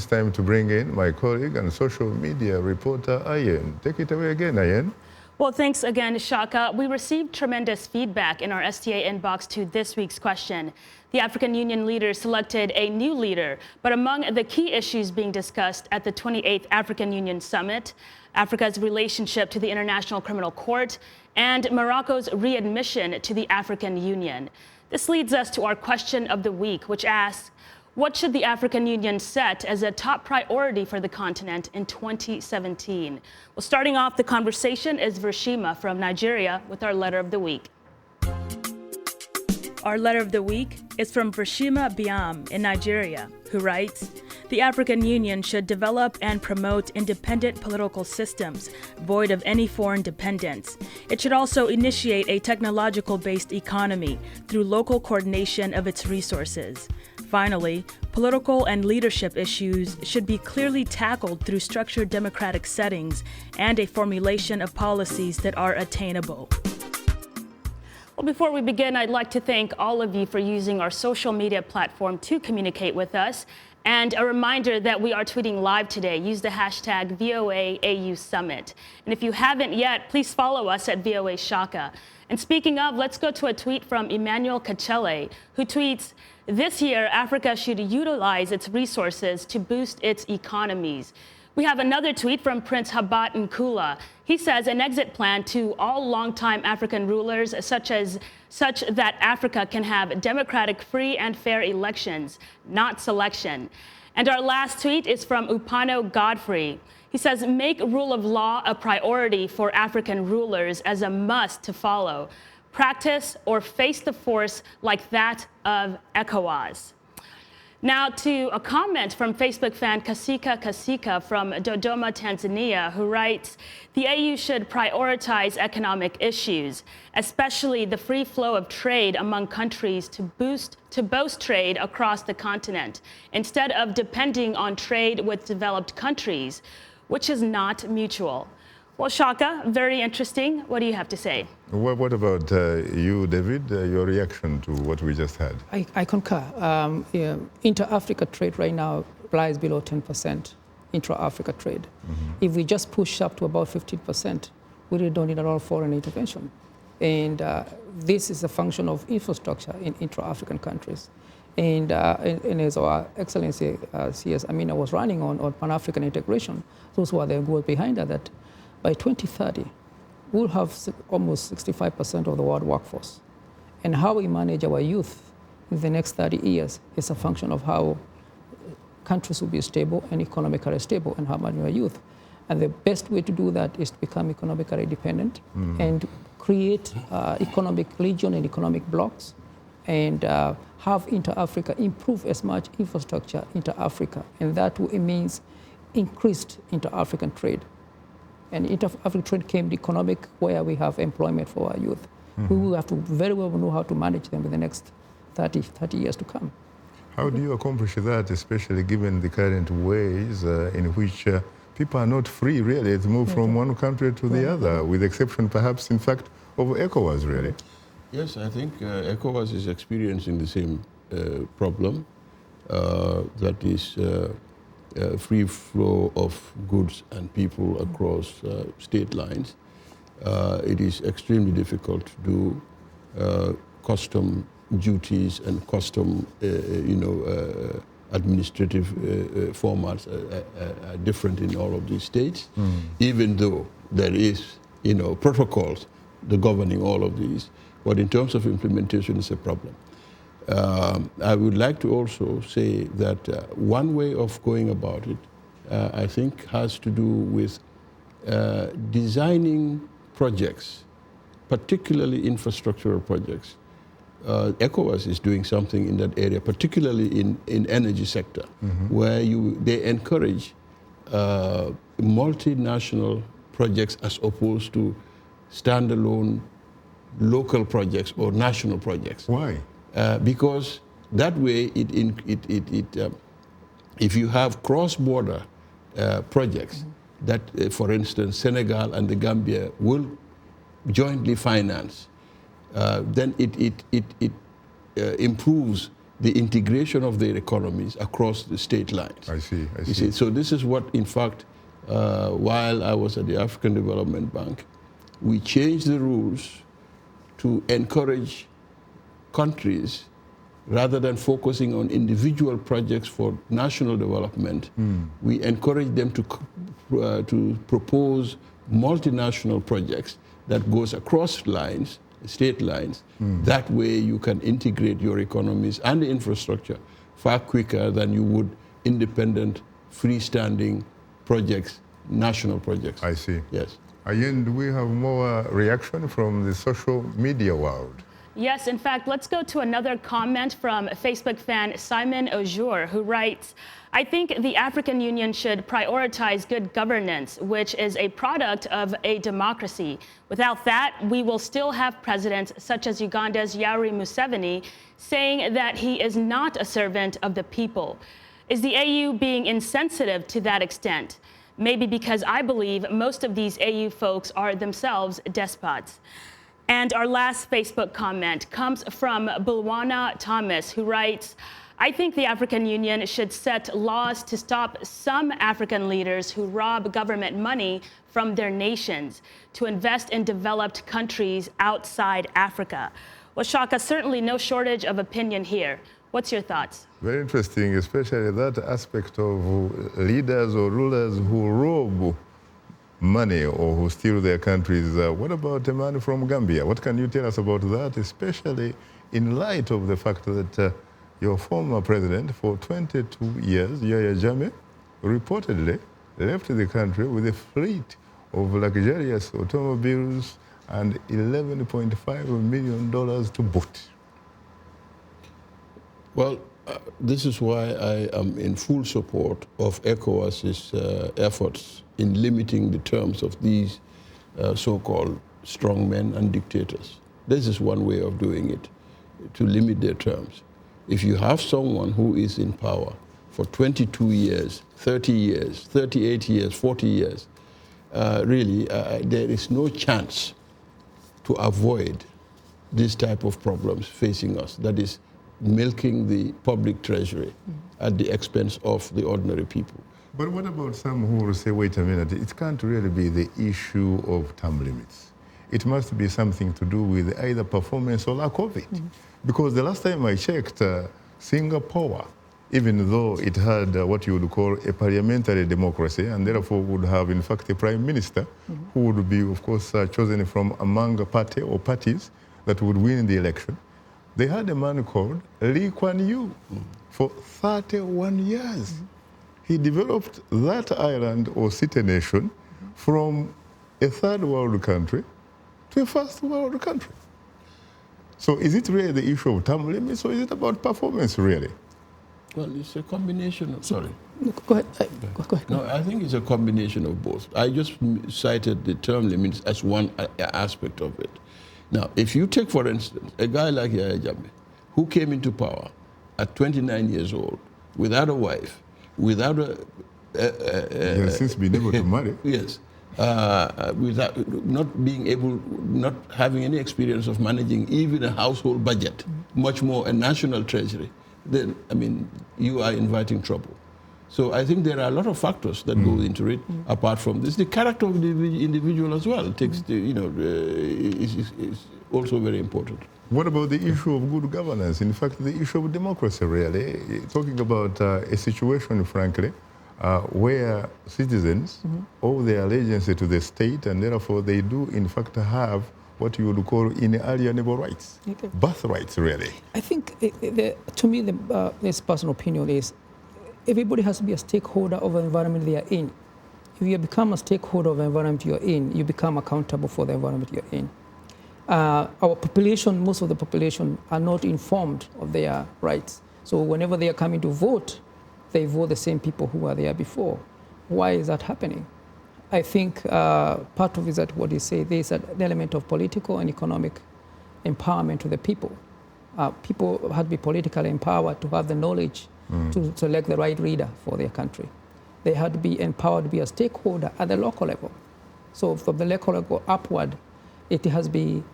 It's time to bring in my colleague and social media reporter, Ayen. Take it away again, Ayen. Well, thanks again, Shaka. We received tremendous feedback in our STA inbox to this week's question. The African Union leaders selected a new leader, but among the key issues being discussed at the 28th African Union Summit, Africa's relationship to the International Criminal Court and Morocco's readmission to the African Union. This leads us to our question of the week, which asks, what should the African Union set as a top priority for the continent in 2017? Well, starting off the conversation is Vershima from Nigeria with our letter of the week. Our letter of the week is from Vershima Biam in Nigeria, who writes, the African Union should develop and promote independent political systems, void of any foreign dependence. It should also initiate a technological-based economy through local coordination of its resources. Finally, political and leadership issues should be clearly tackled through structured democratic settings and a formulation of policies that are attainable. Well, before we begin, I'd like to thank all of you for using our social media platform to communicate with us. And a reminder that we are tweeting live today. Use the hashtag VOA AU Summit. And if you haven't yet, please follow us at VOA Shaka. And speaking of, let's go to a tweet from Emmanuel Kachele, who tweets, this year, Africa should utilize its resources to boost its economies. We have another tweet from Prince Habat Nkula. He says an exit plan to all longtime African rulers such that Africa can have democratic, free and fair elections, not selection. And our last tweet is from Upano Godfrey. He says, make rule of law a priority for African rulers as a must to follow. Practice or face the force like that of ECOWAS. Now to a comment from Facebook fan Kasika from Dodoma, Tanzania, who writes, the AU should prioritize economic issues, especially the free flow of trade among countries to boast trade across the continent, instead of depending on trade with developed countries, which is not mutual. Well, Shaka, very interesting. What do you have to say? What about you, David, your reaction to what we just had? I concur. Inter-Africa trade right now lies below 10%, intra-Africa trade. Mm-hmm. If we just push up to about 15%, we really don't need a lot of foreign intervention. And this is a function of infrastructure in intra-African countries. And as our Excellency CS Amina was running on Pan-African integration, those were the goals behind that by 2030, we'll have almost 65% of the world workforce. And how we manage our youth in the next 30 years is a function of how countries will be stable and economically stable and how much our youth. And the best way to do that is to become economically dependent and create economic region and economic blocks and have inter-Africa improve as much infrastructure inter-Africa. And that means increased inter-African trade. And inter-African trade came the economic where we have employment for our youth. Mm-hmm. We will have to very well know how to manage them in the next 30 years to come. How do you accomplish that, especially given the current ways in which people are not free, really, to move from one country to the other, with the exception, perhaps, in fact, of ECOWAS, really? Yes, I think ECOWAS is experiencing the same problem, that is free flow of goods and people across state lines. It is extremely difficult to do custom duties and custom, administrative formats are different in all of these states, even though there is, protocols governing all of these. But in terms of implementation, it's a problem. I would like to also say that one way of going about it, I think, has to do with designing projects, particularly infrastructural projects. ECOWAS is doing something in that area, particularly in energy sector, where they encourage multinational projects as opposed to standalone local projects or national projects. Why? Because that way, if you have cross-border projects that, for instance, Senegal and the Gambia will jointly finance, then it improves the integration of their economies across the state lines. I see. You see, so this is what, in fact, while I was at the African Development Bank, we changed the rules to encourage countries, rather than focusing on individual projects for national development, we encourage them to propose multinational projects that goes across lines, state lines. That way you can integrate your economies and the infrastructure far quicker than you would independent, freestanding projects, national projects. I see. Yes. Again, do we have more reaction from the social media world? Yes, in fact, let's go to another comment from Facebook fan Simon Ojour, who writes, I think the African Union should prioritize good governance, which is a product of a democracy. Without that, we will still have presidents such as Uganda's Yoweri Museveni saying that he is not a servant of the people. Is the AU being insensitive to that extent? Maybe because I believe most of these AU folks are themselves despots. And our last Facebook comment comes from Bulwana Thomas, who writes, I think the African Union should set laws to stop some African leaders who rob government money from their nations to invest in developed countries outside Africa. Well, Shaka, certainly no shortage of opinion here. What's your thoughts? Very interesting, especially that aspect of leaders or rulers who rob money or who steal their countries. What about the man from Gambia? What can you tell us about that, especially in light of the fact that your former president for 22 years, Yahya Jammeh, reportedly left the country with a fleet of luxurious automobiles and $11.5 million to boot? Well, this is why I am in full support of ECOWAS's efforts in limiting the terms of these so-called strongmen and dictators. This is one way of doing it, to limit their terms. If you have someone who is in power for 22 years, 30 years, 38 years, 40 years, really, there is no chance to avoid this type of problems facing us. That is, milking the public treasury at the expense of the ordinary people. But what about some who will say, wait a minute, it can't really be the issue of term limits. It must be something to do with either performance or lack of it. Because the last time I checked, Singapore, even though it had what you would call a parliamentary democracy, and therefore would have, in fact, a prime minister who would be, of course, chosen from among a party or parties that would win the election. They had a man called Lee Kuan Yew for 31 years. He developed that island or city nation from a third world country to a first world country. So is it really the issue of term limits, or is it about performance, really? Well, it's a combination of, sorry. Go ahead. Go ahead. No, I think it's a combination of both. I just cited the term limits as one aspect of it. Now, if you take, for instance, a guy like Yahya Jammeh, who came into power at 29 years old, without a wife, without He has since been able to marry. Yes. Without not having any experience of managing even a household budget, much more a national treasury, then, I mean, you are inviting trouble. So I think there are a lot of factors that go into it, apart from this. The character of the individual as well takes, is also very important. What about the issue of good governance? In fact, the issue of democracy, really. Talking about a situation, frankly, where citizens owe their allegiance to the state, and therefore they do, in fact, have what you would call inalienable rights, birthrights, really. I think, to me, this personal opinion is everybody has to be a stakeholder of the environment they are in. If you become a stakeholder of the environment you're in, you become accountable for the environment you're in. Our population, most of the population, are not informed of their rights. So whenever they are coming to vote, they vote the same people who were there before. Why is that happening? I think part of it is that what you say, there's an element of political and economic empowerment to the people. People had to be politically empowered to have the knowledge to select the right leader for their country. They had to be empowered to be a stakeholder at the local level. So from the local level upward, it has been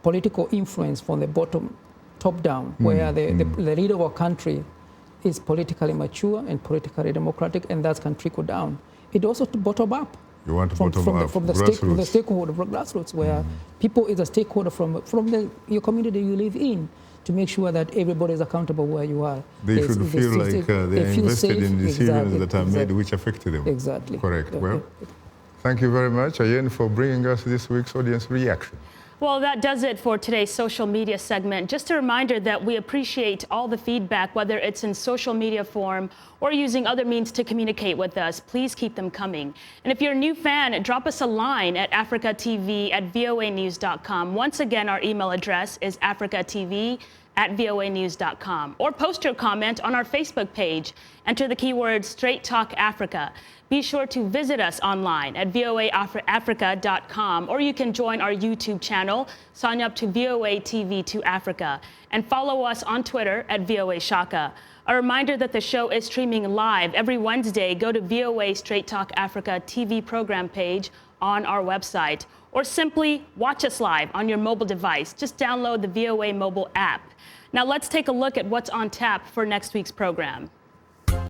political influence from the bottom top-down, where the leader of a country is politically mature and politically democratic, and that can trickle down. It also to bottom up. You want to From the stakeholder, from grassroots, where people is a stakeholder from your community you live in, to make sure that everybody is accountable where you are. They should feel like they're invested in decisions that are made which affect them. Exactly. Correct. Well, thank you very much, Ayen, for bringing us this week's audience reaction. Well, that does it for today's social media segment. Just a reminder that we appreciate all the feedback, whether it's in social media form or using other means to communicate with us. Please keep them coming. And if you're a new fan, drop us a line at africatv@voanews.com. Once again, our email address is africatv@voanews.com. Or post your comment on our Facebook page. Enter the keyword Straight Talk Africa. Be sure to visit us online at voaafrica.com, or you can join our YouTube channel, sign up to VOA TV2 Africa, and follow us on Twitter at VOA Shaka. A reminder that the show is streaming live every Wednesday. Go to VOA Straight Talk Africa TV program page on our website, or simply watch us live on your mobile device. Just download the VOA mobile app. Now let's take a look at what's on tap for next week's program.